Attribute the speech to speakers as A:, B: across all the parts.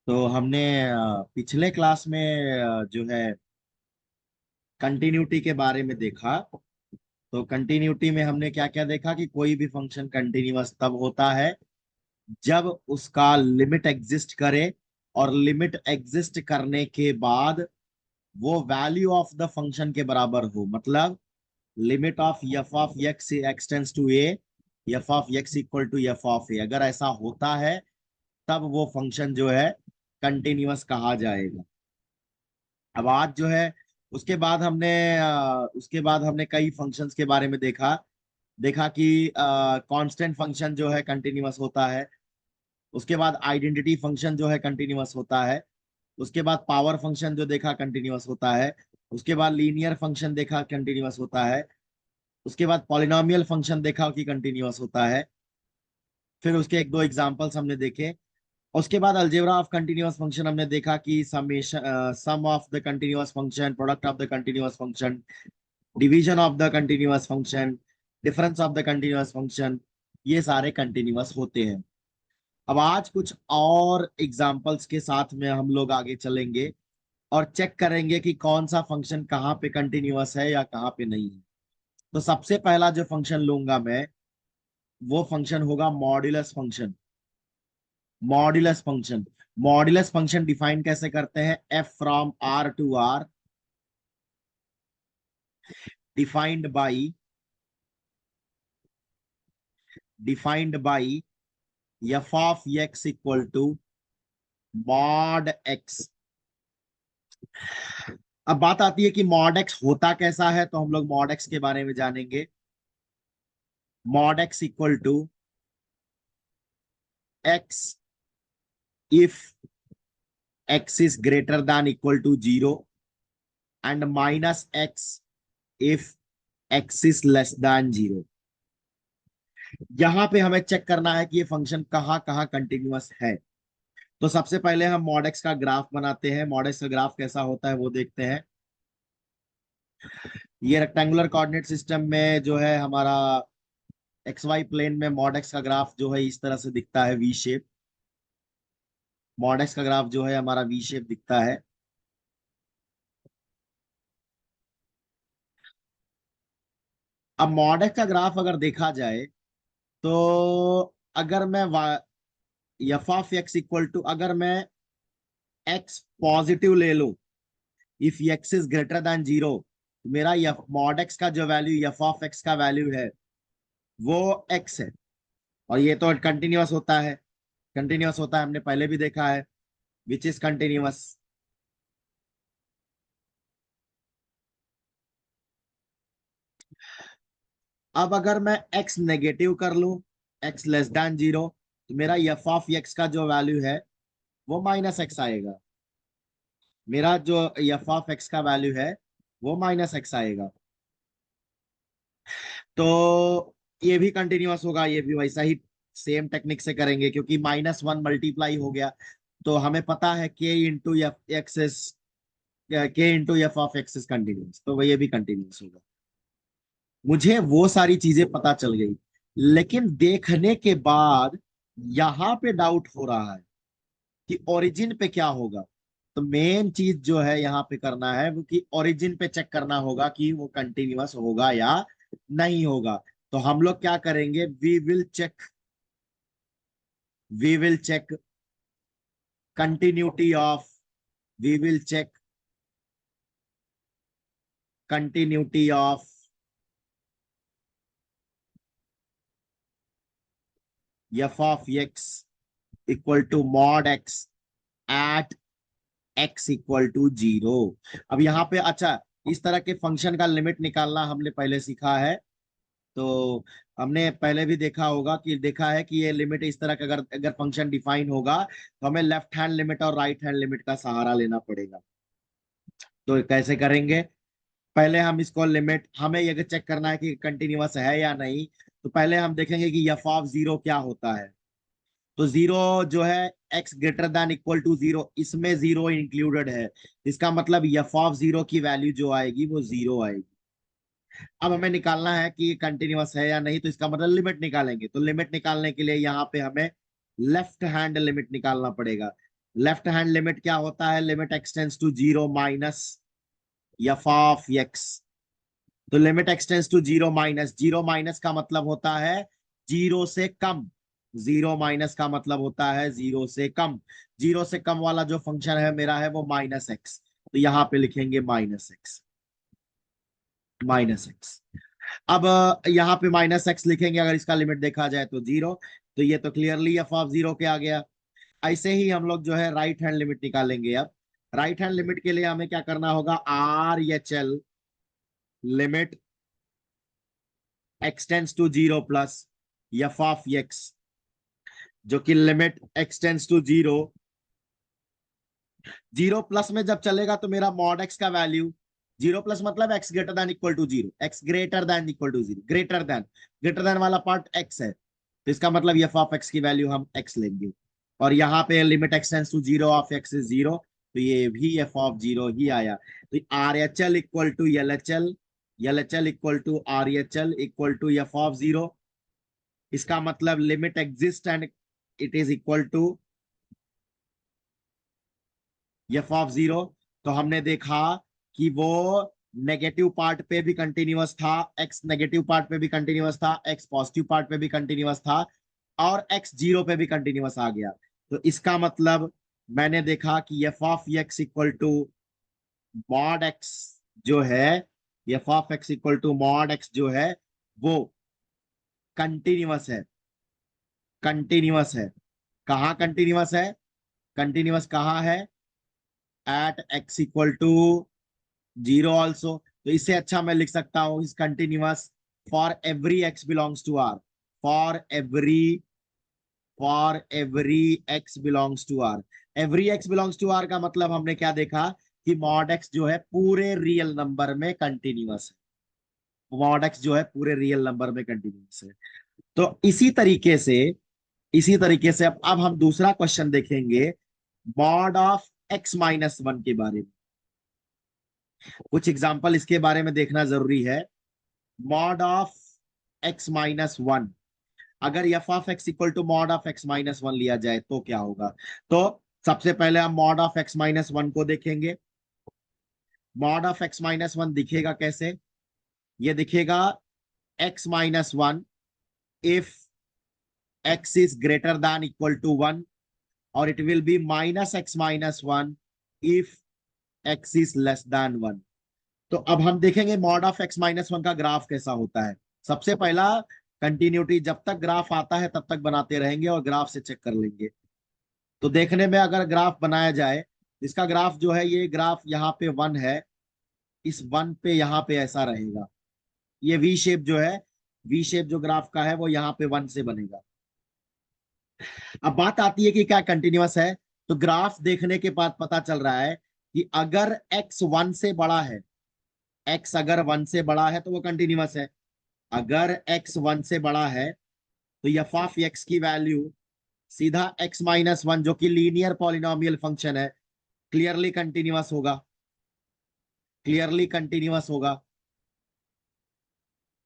A: तो हमने पिछले क्लास में जो है कंटिन्यूटी के बारे में देखा। तो कंटिन्यूटी में हमने क्या क्या देखा कि कोई भी फंक्शन कंटिन्यूअस तब होता है जब उसका लिमिट एग्जिस्ट करे, और लिमिट एग्जिस्ट करने के बाद वो वैल्यू ऑफ द फंक्शन के बराबर हो। मतलब limit of f of x extends to a, f of x equal to f of a, अगर ऐसा होता है तब वो फंक्शन जो है कंटिन्यूअस कहा जाएगा। अब आज जो है उसके बाद हमने कई फंक्शंस के बारे में देखा। देखा कि कांस्टेंट फंक्शन जो है कंटिन्यूअस होता है। उसके बाद आइडेंटिटी फंक्शन जो है कंटिन्यूअस होता है। उसके बाद पावर फंक्शन जो देखा कंटिन्यूअस होता है। उसके बाद लीनियर फंक्शन देखा कंटिन्यूअस होता है। उसके बाद पॉलिनोमियल फंक्शन देखा कि कंटिन्यूअस होता है। फिर उसके एक दो एग्जांपल्स हमने देखे। उसके बाद अलजेब्रा ऑफ कंटिन्यूअस फंक्शन हमने देखा कि summation sum of the continuous function, product of the continuous function, division of the continuous function, difference of the continuous function, ये सारे कंटिन्यूअस होते हैं। अब आज कुछ और एग्जांपल्स के साथ में हम लोग आगे चलेंगे और चेक करेंगे कि कौन सा फंक्शन कहाँ पे कंटिन्यूअस है या कहाँ पे नहीं है। तो सबसे पहला जो फंक्शन लूंगा मैं, वो फंक्शन होगा modulus function. Modulus function, modulus function define कैसे करते हैं? F from R to R defined by defined by f of x equal to mod x. अब बात आती है कि मॉड एक्स होता कैसा है, तो हम लोग मॉड एक्स के बारे में जानेंगे। Mod x equal to x if x is greater than equal to zero, and minus x if x is less than zero. यहां पे हमें चेक करना है कि ये फंक्शन कहाँ कहाँ कंटिन्यूअस है। तो सबसे पहले हम मॉड एक्स का ग्राफ बनाते हैं। मॉड एक्स का ग्राफ कैसा होता है वो देखते हैं। ये रेक्टेंगुलर कोऑर्डिनेट सिस्टम में जो है हमारा एक्स वाई प्लेन में मॉड एक्स का ग्राफ जो है इस तरह से दिखता है, वी शेप। मॉड एक्स का ग्राफ जो है हमारा वी शेप दिखता है। अब मॉड एक्स का ग्राफ अगर देखा जाए तो अगर मैं f of x equal to, अगर मैं एक्स पॉजिटिव ले लूं, if x is greater than zero, मेरा मॉड एक्स का जो वैल्यू एफ ऑफ एक्स का वैल्यू है वो एक्स है। और ये तो कंटिन्यूअस होता है, कंटिन्यूअस होता है, हमने पहले भी देखा है, विच इज कंटिन्यूअस। अब अगर मैं एक्स नेगेटिव कर लूं, एक्स लेस देन जीरो, तो मेरा एफ ऑफ एक्स का जो वैल्यू है वो माइनस एक्स आएगा। मेरा जो एफ ऑफ एक्स का वैल्यू है वो माइनस एक्स आएगा। तो ये भी कंटिन्यूअस होगा, ये भी वैसा ही सेम टेक्निक से करेंगे, क्योंकि माइनस वन मल्टीप्लाई हो गया। तो हमें पता है के इंटू एफ एक्स एस, के into F of x is continuous, तो ये भी कंटिन्यूअस होगा। मुझे वो सारी चीजें पता चल गई, लेकिन देखने के बाद यहाँ पे डाउट हो रहा है कि ओरिजिन पे क्या होगा। तो मेन चीज जो है यहाँ पे करना है वो कि ओरिजिन पे चेक करना होगा कि वो कंटिन्यूअस होगा या नहीं होगा। तो हम लोग क्या करेंगे, we will check continuity of we will check continuity of f of x equal to mod x at x equal to zero. अब यहाँ पे अच्छा, इस तरह के फंक्शन का लिमिट निकालना हमने पहले सीखा है। तो हमने पहले भी देखा है कि ये लिमिट इस तरह का, अगर अगर फंक्शन डिफाइन होगा तो हमें लेफ्ट हैंड लिमिट और राइट हैंड लिमिट का सहारा लेना पड़ेगा। तो कैसे करेंगे? पहले हम इसको लिमिट, हमें ये चेक करना है कि कंटिन्यूअस है या नहीं। तो पहले हम देखेंगे कि एफ ऑफ जीरो क्या होता है। तो जीरो जो है x greater than equal to zero, इसमें जीरो इंक्लूडेड है। इसका मतलब एफ ऑफ जीरो की वैल्यू जो आएगी वो जीरो आएगी। अब हमें निकालना है कि कंटिन्यूअस है या नहीं, तो इसका मतलब लिमिट निकालेंगे। तो लिमिट निकालने के लिए यहाँ पे हमें लेफ्ट हैंड लिमिट निकालना पड़ेगा। लेफ्ट हैंड लिमिट क्या होता है, limit extends to zero minus f of x. तो limit extends to zero minus, zero minus का मतलब होता है जीरो से कम, जीरो माइनस का मतलब होता है जीरो से कम। जीरो से कम वाला जो फंक्शन है मेरा है वो माइनस एक्स, तो यहां पे लिखेंगे माइनस एक्स, माइनस एक्स। अब यहाँ पे माइनस एक्स लिखेंगे, अगर इसका लिमिट देखा जाए तो जीरो, तो ये तो क्लियरली एफ ऑफ जीरो के आ गया। ऐसे ही हम लोग जो है राइट हैंड लिमिट निकालेंगे। अब राइट हैंड लिमिट के लिए हमें क्या करना होगा, R H L limit extends to zero plus f of x, जो कि limit extends to zero, zero plus में जब चलेगा तो मेरा मॉड एक्स का वैल्यू, जीरो प्लस मतलब x greater than equal to zero, x greater than equal to zero, greater than वाला पार्ट एक्स है, तो इसका मतलब एफ ऑफ एक्स की वैल्यू हम एक्स लेंगे। और यहाँ पे limit extends to zero of x is zero, तो ये भी एफ ऑफ जीरो ही आया। तो R H L equal to L H L, L H L equal to R H L equal to f of zero. इसका मतलब limit exist and it is equal to f of zero. तो हमने देखा कि वो negative part पे भी continuous था, एक्स नेगेटिव पार्ट पे भी कंटिन्यूअस था, एक्स पॉजिटिव पार्ट पे भी कंटिन्यूअस था, और एक्स जीरो पे भी कंटिन्यूअस आ गया। तो इसका मतलब मैंने देखा कि f of x equal to mod x जो है, f of x equal to mod x जो है वो कंटिन्यूअस है, कंटिन्यूअस है। कहाँ कंटिन्यूअस है, कंटिन्यूअस कहाँ है, at x equal to zero also. तो इससे अच्छा मैं लिख सकता हूं is continuous for every x belongs to R, for every, for every x belongs to R. Every x belongs to R का मतलब हमने क्या देखा कि मॉड एक्स जो है पूरे रियल नंबर में कंटिन्यूअस है, मॉड एक्स जो है पूरे रियल नंबर में कंटिन्यूअस है। तो इसी तरीके से अब हम दूसरा क्वेश्चन देखेंगे, mod of x minus one के बारे में। कुछ एग्जांपल इसके बारे में देखना जरूरी है। Mod of x minus one, अगर f of x equal to mod of x minus one लिया जाए तो क्या होगा। तो सबसे पहले हम mod of x minus one को देखेंगे। Mod of x minus one दिखेगा कैसे, ये दिखेगा x minus one if x is greater than equal to one, और it will be minus x minus one if x is less than one. तो अब हम देखेंगे mod of x minus one का ग्राफ कैसा होता है। सबसे पहला कंटिन्यूटी, जब तक ग्राफ आता है तब तक बनाते रहेंगे और ग्राफ से चेक कर लेंगे। तो देखने में अगर ग्राफ बनाया जाए, इसका ग्राफ जो है, ये ग्राफ यहाँ पे वन है, इस वन पे यहाँ पे ऐसा रहेगा, ये वी शेप जो है, वी शेप जो ग्राफ का है वो यहाँ पे वन से बनेगा। अब बात आती है कि क्या कंटिन्यूअस है। तो ग्राफ देखने के बाद पता चल रहा है कि अगर एक्स वन से बड़ा है, एक्स अगर वन से बड़ा है तो वो कंटिन्यूअस है। अगर एक्स वन से बड़ा है तो एफ ऑफ एक्स की वैल्यू सीधा एक्स माइनस वन, जो कि लीनियर पॉलिनोमियल फंक्शन है, क्लियरली कंटिन्यूअस होगा, क्लियरली कंटिन्यूअस होगा।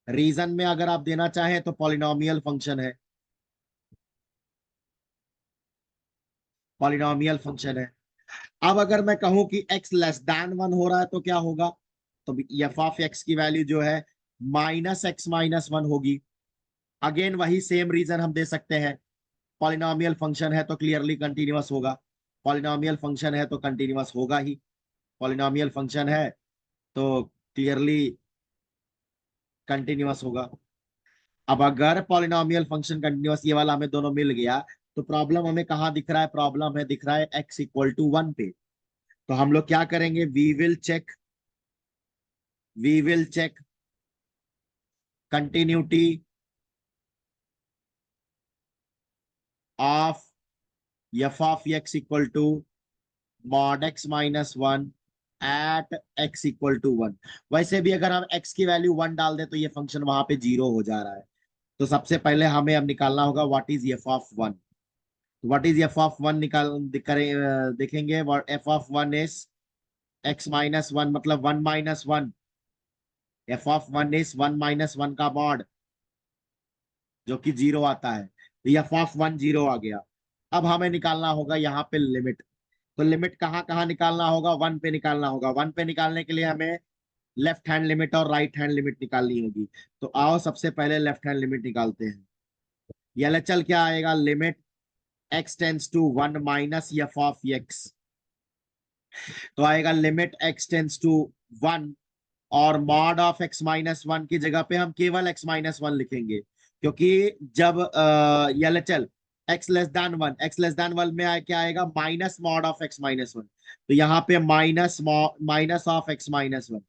A: रीजन में अगर आप देना चाहें तो पॉलिनोमियल फंक्शन है, पॉलिनोमियल फंक्शन है। अब अगर मैं कहूं कि x लेस देन वन हो रहा है तो क्या होगा, तो एफ ऑफ एक्स की वैल्यू जो है माइनस एक्स माइनस वन होगी। अगेन वही सेम रीजन हम दे सकते हैं, पॉलिनोमियल फंक्शन है तो क्लियरली कंटिन्यूअस होगा, पॉलिनोमियल फंक्शन है तो कंटिन्यूअस होगा ही, पॉलिनोमियल फंक्शन है तो क्लियरली कंटिन्यूअस होगा। अब अगर पॉलिनोमियल फंक्शन कंटिन्यूअस, ये वाला हमें दोनों मिल गया, तो प्रॉब्लम हमें कहाँ दिख रहा है, प्रॉब्लम है दिख रहा है x इक्वल टू वन पे। तो हम लोग क्या करेंगे, we will check continuity of f of x equal to mod x minus one at x equal to one. वैसे भी अगर हम x की वैल्यू वन डाल दे तो ये फंक्शन वहां पे जीरो हो जा रहा है। तो सबसे पहले हमें अब निकालना होगा what is f of one. What is f of one देखेंगे। F of one is x minus one, मतलब one minus one, f of one is one minus one का मॉड, जो कि जीरो आता है। तो एफ ऑफ वन जीरो आ गया। अब हमें निकालना होगा यहाँ पे लिमिट, तो लिमिट कहाँ कहाँ निकालना होगा, वन पे निकालना होगा। वन पे निकालने के लिए हमें लेफ्ट हैंड लिमिट और राइट हैंड लिमिट निकालनी होगी। तो आओ सबसे पहले लेफ्ट हैंड लिमिट निकालते हैं। एलएचएल क्या आएगा, limit x tends to one minus f of x. तो आएगा limit x tends to one, और mod of x minus one की जगह पे हम केवल एक्स माइनस वन लिखेंगे, क्योंकि जब LHL x less than one में क्या आएगा, minus mod of x minus one. तो यहाँ पे minus of x minus one.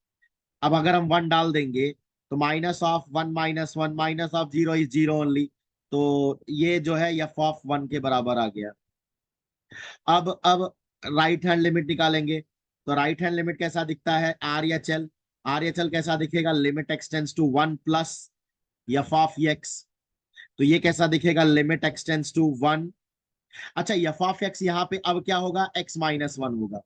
A: अब अगर हम वन डाल देंगे तो minus of one minus one minus of zero is zero only. तो ये जो है एफ ऑफ वन के बराबर आ गया। अब राइट हैंड लिमिट निकालेंगे। तो राइट हैंड लिमिट कैसा दिखता है, आर एच एल कैसा दिखेगा, limit x tends to one plus f of x. तो ये कैसा दिखेगा, लिमिट एक्सटेंस टू वन। अच्छा, एफ ऑफ एक्स यहाँ पे अब क्या होगा, एक्स माइनस वन होगा।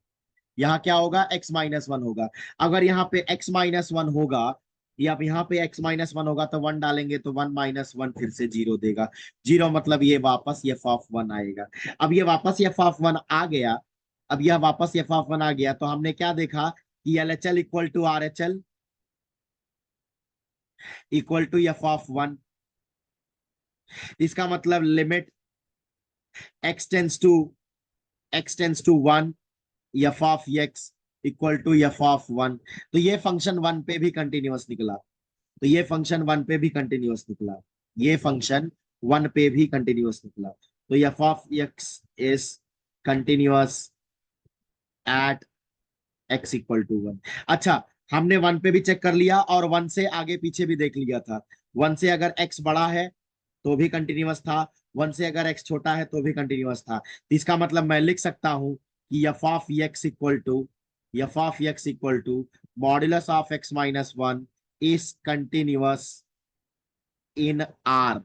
A: यहाँ क्या होगा, एक्स माइनस वन होगा। अगर यहाँ पे एक्स माइनस वन होगा, या अब यहाँ पे एक्स माइनस वन होगा, तो वन डालेंगे तो वन माइनस वन फिर से जीरो देगा। जीरो मतलब ये वापस एफ ऑफ वन आएगा। अब ये वापस एफ ऑफ वन आ गया। अब यह वापस एफ ऑफ वन आ गया, तो हमने क्या देखा कि L H L equal to R H L equal to f of one. इसका मतलब limit x tends to one f of x equal to f of one. तो ये फंक्शन वन पे भी कंटिन्यूअस निकला। तो ये फंक्शन वन पे भी कंटिन्यूअस निकला। ये फंक्शन वन पे भी कंटिन्यूअस निकला। तो f of x is continuous at x equal to one. अच्छा, हमने वन पे भी चेक कर लिया और वन से आगे पीछे भी देख लिया था। वन से अगर एक्स बड़ा है तो भी कंटिन्यूअस था, वन से अगर एक्स छोटा है तो भी कंटिन्यूअस था। तो इसका मतलब मैं लिख सकता हूं कि f of x equal to modulus of x minus one is continuous in R.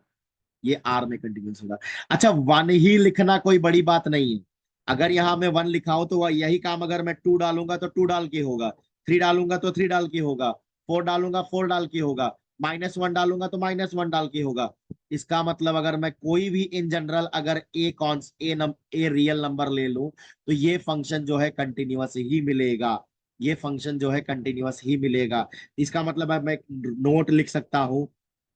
A: ये आर में कंटिन्यूअस होगा। अच्छा, वन ही लिखना कोई बड़ी बात नहीं है। अगर यहाँ मैं वन लिखा हूं तो यही काम अगर मैं टू डालूंगा तो टू डाल के होगा, थ्री डालूंगा तो थ्री डाल के होगा, फोर डालूंगा फोर डाल के होगा, माइनस वन डालूंगा तो माइनस वन डाल के होगा। इसका मतलब अगर मैं कोई भी इन जनरल अगर ए रियल नंबर ले लूं तो ये फंक्शन जो है कंटिन्यूअस ही मिलेगा। ये फंक्शन जो है कंटिन्यूअस ही मिलेगा। इसका मतलब है मैं नोट लिख सकता हूं।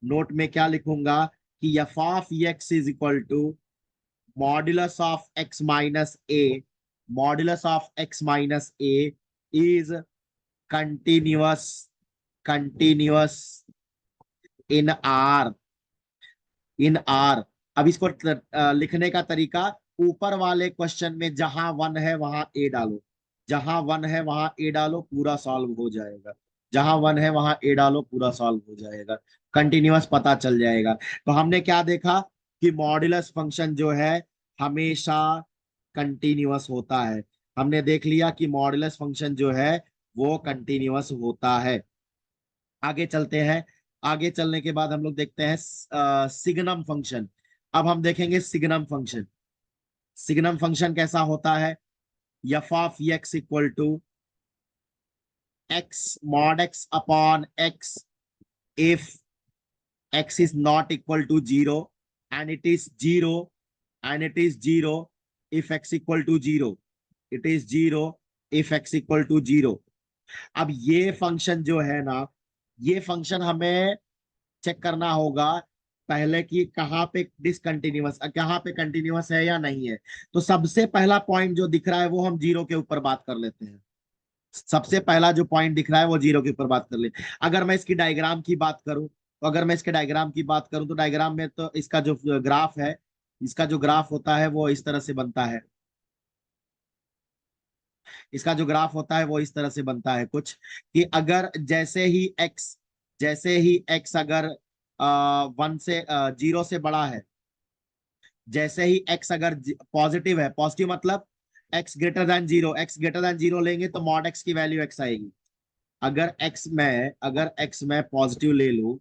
A: नोट में क्या लिखूंगा कि f of x is equal to modulus of x minus a. Modulus of x minus a is continuous continuous in R. In R. अब इसको लिखने का तरीका, ऊपर वाले क्वेश्चन में जहां वन है वहां ए डालो, जहां वन है वहां ए डालो, पूरा सॉल्व हो जाएगा। जहां वन है वहां ए डालो, पूरा सॉल्व हो जाएगा, कंटिन्यूअस पता चल जाएगा। तो हमने क्या देखा कि मॉड्यूलस फंक्शन जो है हमेशा कंटिन्यूअस होता है। हमने देख लिया कि मॉड्यूलस फंक्शन जो है वो कंटिन्यूअस होता है। आगे चलते हैं। आगे चलने के बाद हम लोग देखते हैं सिग्नम फंक्शन। अब हम देखेंगे सिग्नम फंक्शन। सिग्नम फंक्शन कैसा होता है, f of x equal to x mod x upon x if x is not equal to zero and it is zero and it is zero if x equal to zero. It is zero if x equal to zero. अब ये function जो है ना, ये function हमें check करना होगा पहले कि कहाँ पे डिसकंटिन्यूअस, कहाँ पे कंटिन्यूअस है या नहीं है। तो सबसे पहला पॉइंट जो दिख रहा है वो हम जीरो के ऊपर बात कर लेते हैं। सबसे पहला जो पॉइंट दिख रहा है वो जीरो के ऊपर बात कर ले। अगर मैं इसकी डायग्राम की बात करूं, तो अगर मैं इसके डायग्राम की बात करूं तो डायग्राम में तो इसका जो ग्राफ है, इसका जो ग्राफ होता है वो इस तरह से बनता है। इसका जो ग्राफ होता है वो इस तरह से बनता है कुछ, कि अगर जैसे ही एक्स अगर वन से जीरो से बड़ा है, जैसे ही एक्स अगर पॉजिटिव है, पॉजिटिव मतलब एक्स ग्रेटर देन जीरो लेंगे तो मॉड एक्स की वैल्यू एक्स आएगी। अगर एक्स में पॉजिटिव ले लूं,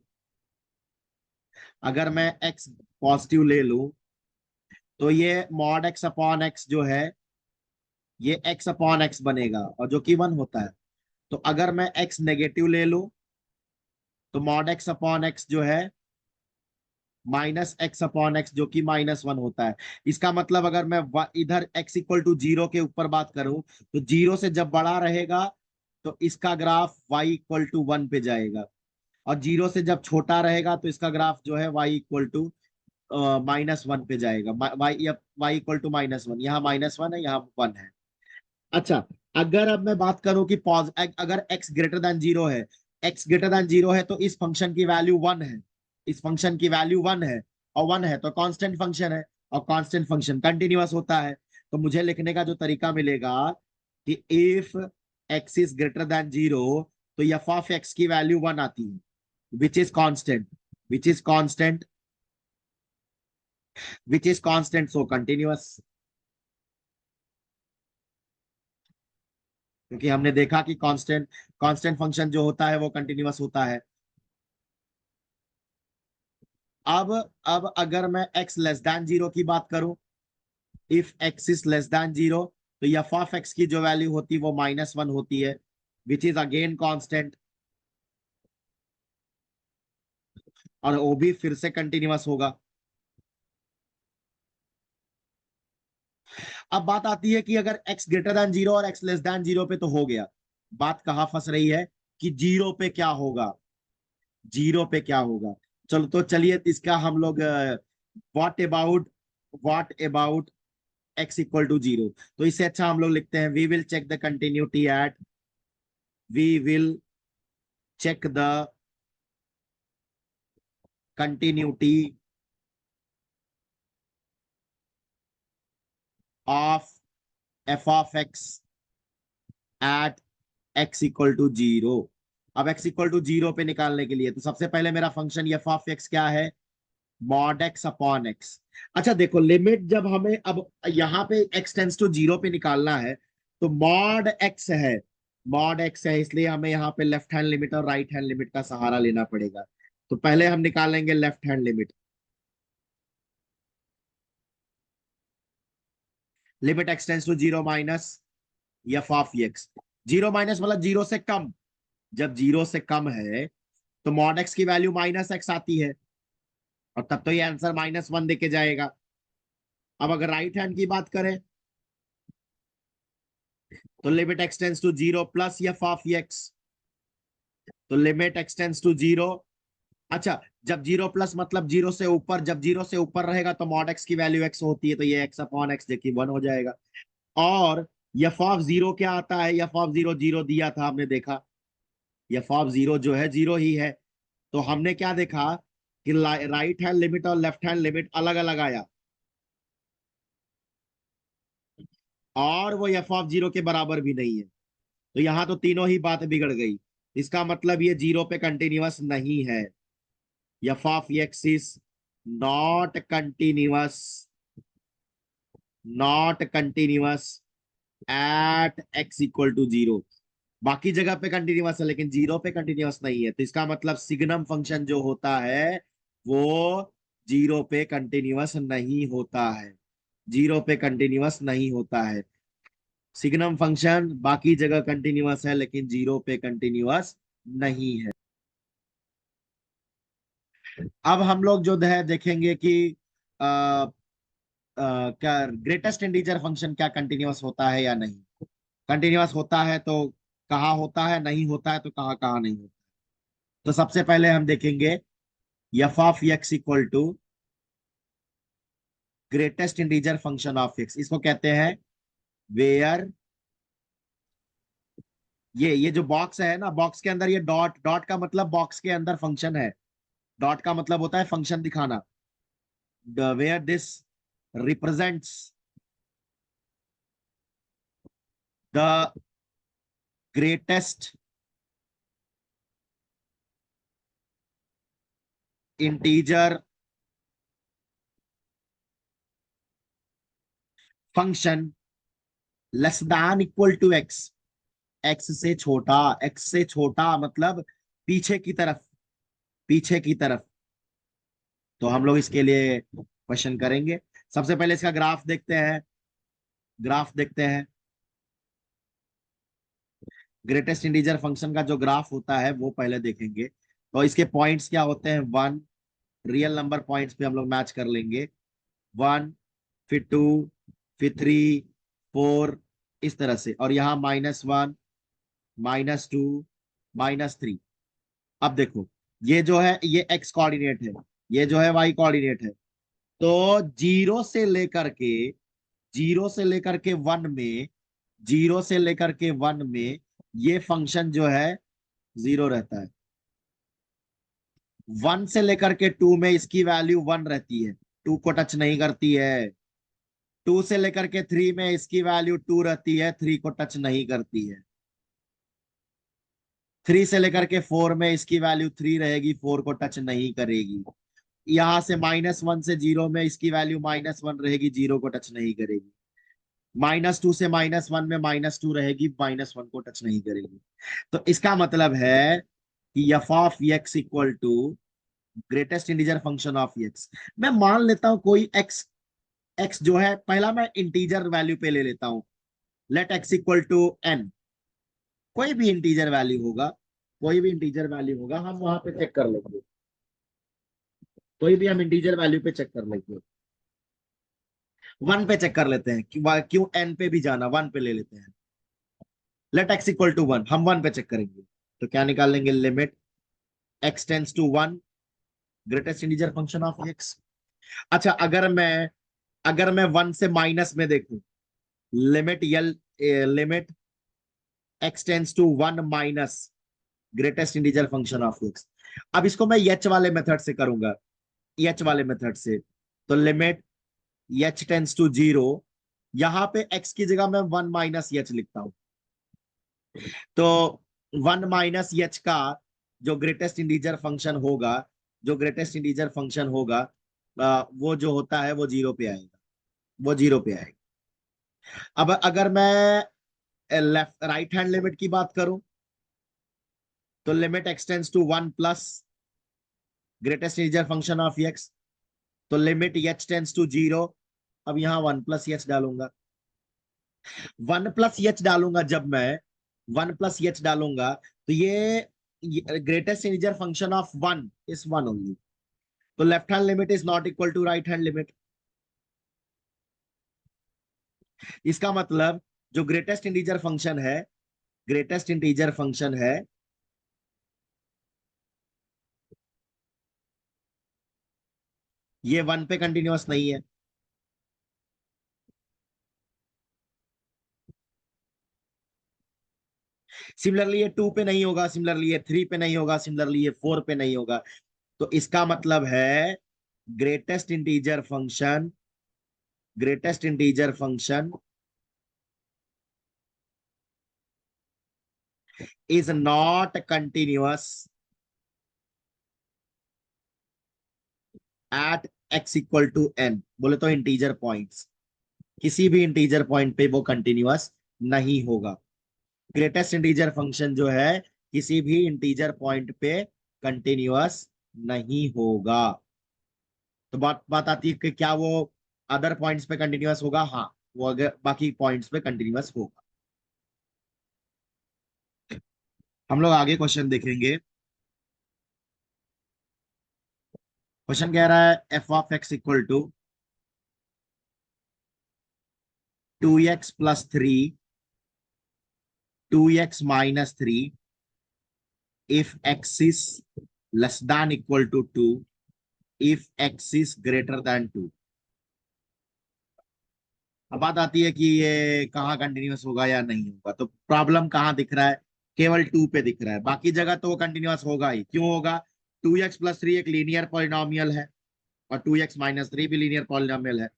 A: अगर मैं एक्स पॉजिटिव ले लूं तो ये मॉड एक्स अपॉन एक्स जो है ये एक्स अपॉन एक्स बनेगा, और जो कि वन होता है। तो अगर मैं एक्स नेगेटिव ले लूं तो मॉड एक्स अपॉन एक्स जो है माइनस एक्स अपॉन एक्स जो कि -1 होता है। इसका मतलब अगर मैं इधर x इक्वल टू 0 के ऊपर बात करूं तो 0 से जब बड़ा रहेगा तो इसका ग्राफ y इक्वल टू 1 पे जाएगा, और 0 से जब छोटा रहेगा तो इसका ग्राफ जो है y इक्वल टू -1 पे जाएगा। y इक्वल टू -1, यहाँ -1 है, यहाँ 1 है। अच्छा, अगर अब मैं बात करूं कि अगर x ग्रेटर देन 0 है, x ग्रेटर देन 0 है तो इस फंक्शन की वैल्यू 1 है, इस फंक्शन की वैल्यू 1 है, और 1 है तो कांस्टेंट फंक्शन है, और कांस्टेंट फंक्शन कंटिन्यूअस होता है। तो मुझे लिखने का जो तरीका मिलेगा कि if x is greater then 0 तो f ऑफ x की वैल्यू 1 आती है, which is constant, which is constant, which is constant, so continuous. क्योंकि हमने देखा कि कांस्टेंट कांस्टेंट फंक्शन जो होता है वो कंटिन्यूअस होता है। अब अब अगर मैं x लेस देन 0 की बात करूं, if x is less then 0 तो f ऑफ x की जो वैल्यू होती है वो -1 होती है, विच इज अगेन कांस्टेंट, और वो भी फिर से कंटिन्यूअस होगा। अब बात आती है कि अगर x ग्रेटर देन 0 और x लेस देन 0 पे तो हो गया, बात कहाँ फंस रही है कि 0 पे क्या होगा, 0 पे क्या होगा। चलो तो चलिए इसका हम लोग what about x equal to 0, तो इससे अच्छा हम लोग लिखते हैं we will check the continuity of f of x at x equal to 0। अब x इक्वल टू 0 पे निकालने के लिए तो सबसे पहले मेरा फंक्शन f ऑफ x क्या है, मॉड x अपॉन x। अच्छा देखो, लिमिट जब हमें अब यहाँ पे x टेंस टू 0 पे निकालना है तो मॉड x है, इसलिए हमें यहाँ पे लेफ्ट हैंड लिमिट और राइट हैंड लिमिट का सहारा लेना पड़ेगा। तो पहले हम निकालेंगे left hand limit, limit x tends to 0 minus f of x। 0 minus मतलब 0 से कम, जब 0 से कम है तो मॉड x की वैल्यू -x आती है, और तब तो ये आंसर -1 देके जाएगा। अब अगर राइट हैंड की बात करें तो limit x tends to 0 plus f of x, तो लिमिट x टेंस टू 0। अच्छा, जब 0 प्लस मतलब 0 से ऊपर, जब 0 से ऊपर रहेगा तो मॉड x की वैल्यू x होती है, तो ये x अपॉन x देखिए 1 हो जाएगा। और f ऑफ 0 क्या आता है, f ऑफ 0 0 दिया था हमने देखा, f ऑफ 0 जो है 0 ही है। तो हमने क्या देखा कि राइट हैंड लिमिट और लेफ्ट हैंड लिमिट अलग अलग आया, और वो f ऑफ 0 के बराबर भी नहीं है, तो यहां तो तीनों ही बात बिगड़ गई। इसका मतलब ये 0 पे कंटिन्यूअस नहीं है, f of x is not continuous, not continuous at x equal to 0। बाकी जगह पे कंटिन्यूअस है लेकिन 0 पे कंटिन्यूअस नहीं है, तो इसका मतलब सिग्नम फंक्शन जो होता है वो 0 पे कंटिन्यूअस नहीं होता है, 0 पे कंटिन्यूअस नहीं होता है। सिग्नम फंक्शन बाकी जगह कंटिन्यूअस है लेकिन 0 पे कंटिन्यूअस नहीं है। अब हम लोग जो है देखेंगे कि आ, क्या ग्रेटेस्ट इंटीजर फंक्शन क्या कंटिन्यूअस होता है या नहीं। कंटिन्यूअस होता है तो कहाँ होता है, नहीं होता है तो कहाँ कहाँ नहीं होता। तो सबसे पहले हम देखेंगे f of x equal to greatest integer function of x, इसको कहते हैं वेयर, ये जो बॉक्स है ना, बॉक्स के अंदर ये डॉट, डॉट का मतलब बॉक्स के अंदर फंक्शन है, डॉट का मतलब होता है फंक्शन दिखाना। Where this represents the greatest integer function less than equal to x, x से छोटा, x से छोटा मतलब पीछे की तरफ, पीछे की तरफ। तो हम लोग इसके लिए क्वेश्चन करेंगे। सबसे पहले इसका ग्राफ देखते हैं, ग्राफ देखते हैं। ग्रेटेस्ट इंटीजर फंक्शन का जो ग्राफ होता है वो पहले देखेंगे। तो इसके पॉइंट्स क्या होते हैं, 1 रियल नंबर पॉइंट्स पे हम लोग मैच कर लेंगे। 1, फिर 2, फिर 3, 4, इस तरह से। और यहाँ -1, -2, -3। अब देखो, ये जो है ये एक्स कोऑर्डिनेट है, ये जो है वाई कोऑर्डिनेट है। तो जीरो से लेकर के वन में, जीरो से लेकर के वन में ये फंक्शन जो है जीरो रहता है। 1 से लेकर के 2 में इसकी वैल्यू 1 रहती है, 2 को टच नहीं करती है। 2 से लेकर के 3 में इसकी वैल्यू 2 रहती है, 3 को टच नहीं करती है। 3 से लेकर के 4 में इसकी वैल्यू 3 रहेगी, 4 को टच नहीं करेगी। यहां से -1 से 0 में इसकी वैल्यू -1 रहेगी, 0 को टच नहीं करेगी। -2 से -1 में -2 रहेगी, -1 को टच नहीं करेगी। तो इसका मतलब है कि f of x equal to greatest integer function of x. मैं मान लेता हूं कोई एक्स, एक्स जो है पहला मैं इंटीजर वैल्यू पे ले लेता हूं। Let x equal to n. कोई भी इंटीजर वैल्यू होगा, कोई भी इंटीजर वैल्यू होगा, हम वहां पे चेक कर लेंगे। कोई भी हम इंटीजर वैल्यू पे चेक कर लेंगे। 1 पे चेक कर लेते हैं, क्यों एन पे भी जाना, 1 पे ले लेते हैं। लेट एक्स इक्वल टू 1, हम 1 पे चेक करेंगे। तो क्या निकाल लेंगे, limit x tends to 1, greatest integer function of x. अच्छा, अगर मैं 1 से माइनस में देखूं, लिमिट यल limit x tends to 1 minus greatest integer function of x. अब इसको मैं एच वाले मेथड से करूंगा, एच वाले मेथड से। तो लिमिट एच टेंस टू 0, यहां पे एक्स की जगह मैं 1 माइनस एच लिखता हूं। तो 1 माइनस एच का जो ग्रेटेस्ट इंटीजर फंक्शन होगा, जो ग्रेटेस्ट इंटीजर फंक्शन होगा, वो जो होता है वो 0 पे आएगा, वो 0 पे आएगा। अब अगर मैं लेफ्ट राइट हैंड लिमिट की बात करूं, तो limit extends to 1 plus greatest integer function of x. तो लिमिट एच टेंड्स टू 0। अब यहां 1 प्लस एच डालूंगा। 1 प्लस एच डालूंगा, जब मैं 1 प्लस एच डालूंगा, तो ये greatest integer function of 1 is 1 only. तो left hand limit is not equal to right hand limit. इसका मतलब जो ग्रेटेस्ट इंटीजर फंक्शन है, ग्रेटेस्ट इंटीजर फंक्शन है, ये 1 पे कंटिन्यूअस नहीं है। सिमिलरली ये 2 पे नहीं होगा, सिमिलरली ये 3 पे नहीं होगा, सिमिलरली ये 4 पे नहीं होगा। तो इसका मतलब है greatest integer function, greatest integer function is not continuous at x equal to n. बोले तो इंटीजर पॉइंट्स, किसी भी इंटीजर पॉइंट पे वो कंटिन्यूअस नहीं होगा। ग्रेटेस्ट इंटीजर फंक्शन जो है किसी भी इंटीजर पॉइंट पे कंटिन्यूअस नहीं होगा। तो बात बात आती है कि क्या वो अदर पॉइंट्स पे कंटिन्यूअस होगा? हाँ, वो अगर बाकी पॉइंट्स पे कंटिन्यूअस होगा। हम लोग आगे क्वेश्चन देखेंगे। क्वेश्चन कह रहा है f of x equal to 2x+3, 2x-3 if x is less than equal to 2, if x is greater than 2। अब बात आती है कि ये कहाँ कंटिन्यूअस होगा या नहीं होगा। तो प्रॉब्लम कहाँ दिख रहा है? केवल 2 पे दिख रहा है, बाकी जगह तो वो कंटिन्यूअस होगा ही। क्यों होगा? 2x+3 एक लीनियर पॉलिनोमियल है, और 2x-3 भी लीनियर पॉलिनोमियल है।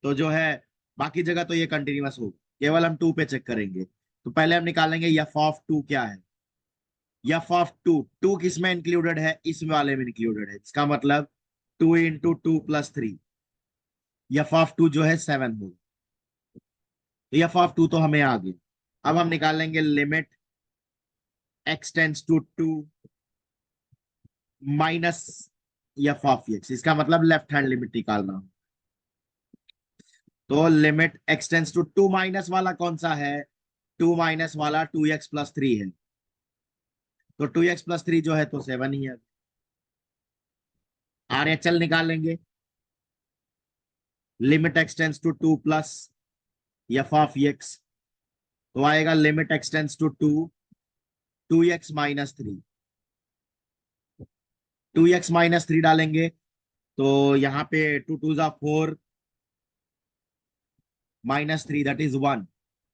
A: तो जो है बाकी जगह तो ये कंटिन्यूअस होगा, केवल हम 2 पे चेक करेंगे। तो पहले हम निकालेंगे एफ ऑफ 2 क्या है। एफ ऑफ 2, 2 किस में इंक्लूडेड है? इस वाले में इंक्लूडेड है। इसका मतलब 2 × 2 + 3, एफ ऑफ 2 जो है 7 होगा। तो एफ ऑफ 2 तो हमें आ गया। अब हम निकालेंगे limit x tends to 2 minus f of x. इसका मतलब लेफ्ट हैंड लिमिट निकाल रहा हूं। तो limit x tends to 2 minus वाला कौन सा है? 2 माइनस वाला 2x+3 है। तो 2x+3 जो है तो 7 ही है। RHL निकालेंगे, limit x tends to 2 plus f of x, तो आएगा limit x tends to 2x minus 3, 2x minus 3 डालेंगे तो यहाँ पे 2 2 जा 4 माइनस 3 दैट इज 1।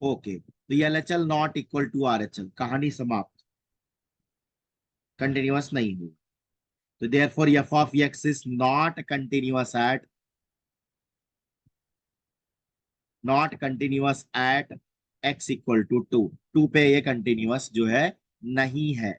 A: ओके, तो ये LHL not equal to RHL, कहानी समाप्त, कंटिन्यूअस नहीं हुई। तो therefore f of x is not continuous at x equal to 2, 2 पे ये कंटिन्यूअस जो है नहीं है।